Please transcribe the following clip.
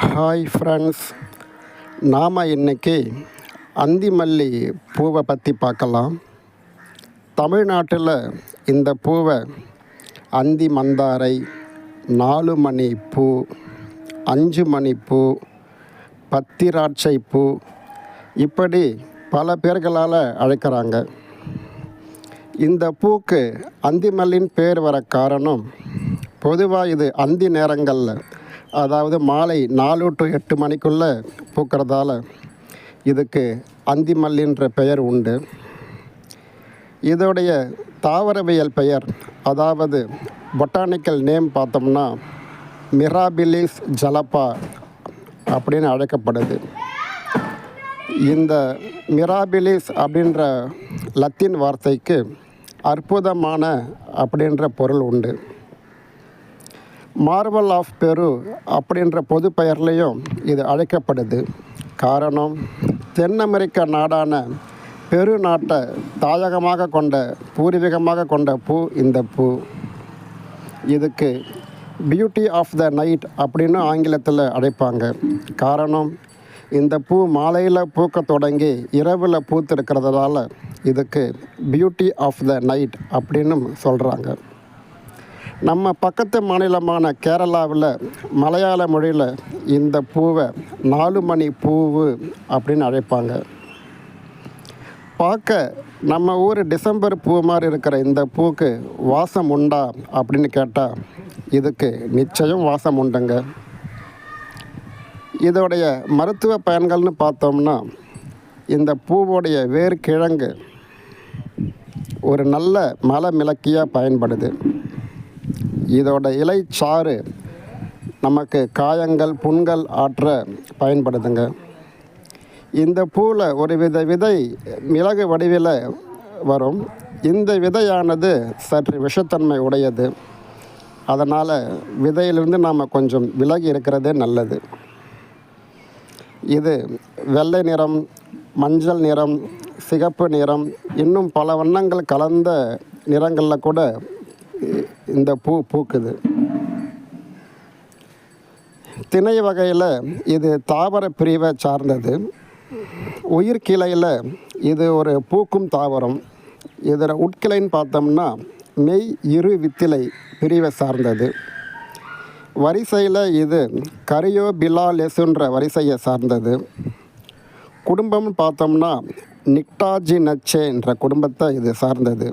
Hi friends, நாம் இன்றைக்கி அந்திமல்லி பூவை பற்றி பார்க்கலாம். தமிழ்நாட்டில் இந்த பூவை அந்தி மந்தாரை, 4 மணி பூ, 5 மணி பூ, பத்திராட்சை பூ, இப்படி பல பேர்களால் அழைக்கிறாங்க. இந்த பூக்கு அந்திமல்லின்னு பேர் வர காரணம், பொதுவாக இது அந்தி நேரங்களில், அதாவது மாலை 4 to 8 மணிக்குள்ளே பூக்கிறதால இதுக்கு அந்திமல்லின்ற பெயர் உண்டு. இதோடைய தாவரவியல் பெயர், அதாவது பொட்டானிக்கல் நேம் பார்த்தோம்னா மிராபிலிஸ் ஜலப்பா அப்படின்னு அழைக்கப்படுது. இந்த மிராபிலிஸ் அப்படின்ற லத்தீன் வார்த்தைக்கு அற்புதமான அப்படின்ற பொருள் உண்டு. மார்வல் ஆஃப் பெரு அப்படின்ற பொது பெயர்லேயும் இது அழைக்கப்படுது. காரணம், தென் அமெரிக்க நாடான பெரு நாட்டை தாயகமாக கொண்ட, பூர்வீகமாக கொண்ட பூ இந்த பூ. இதுக்கு பியூட்டி ஆஃப் த நைட் அப்படின்னு ஆங்கிலத்தில் அழைப்பாங்க. காரணம், இந்த பூ மாலையில் பூக்க தொடங்கி இரவில் பூத்திருக்கிறதால இதுக்கு பியூட்டி ஆஃப் த நைட் அப்படின்னு சொல்கிறாங்க. நம்ம பக்கத்து மாநிலமான கேரளாவில் மலையாள மொழியில் இந்த பூவை 4 மணி பூவு அப்படின்னு அழைப்பாங்க. பார்க்க நம்ம ஊர் டிசம்பர் பூ மாதிரி இருக்கிற இந்த பூக்கு வாசம் உண்டா அப்படின்னு கேட்டால் இதுக்கு நிச்சயம் வாசம் உண்டுங்க. இதோடைய மருத்துவ பயன்கள்னு பார்த்தோம்னா, இந்த பூவோடைய வேர் கிழங்கு ஒரு நல்ல மலமிளக்கியாக பயன்படுது. இதோட இலைச்சாறு நமக்கு காயங்கள், புண்கள் ஆற்ற பயன்படுதுங்க. இந்த பூவில் ஒரு விதை மிளகு வடிவில் வரும். இந்த விதையானது சற்று விஷத்தன்மை உடையது. அதனால் விதையிலிருந்து நாம் கொஞ்சம் விலகி இருக்கிறதே நல்லது. இது வெள்ளை நிறம், மஞ்சள் நிறம், சிகப்பு நிறம், இன்னும் பல வண்ணங்கள் கலந்த நிறங்களில் கூட இந்த பூ பூக்குது. திணை வகையில் இது தாவர பிரிவை சார்ந்தது. உயிர்கிளையில் இது ஒரு பூக்கும் தாவரம். இதில் உட்கிளைன்னு பார்த்தோம்னா மெய் இரு வித்திலை பிரிவை சார்ந்தது. வரிசையில் இது கரியோபிலாலெசுன்ற வரிசையை சார்ந்தது. குடும்பம்னு பார்த்தோம்னா நிக்டாஜினச்சே என்ற குடும்பத்தை இது சார்ந்தது.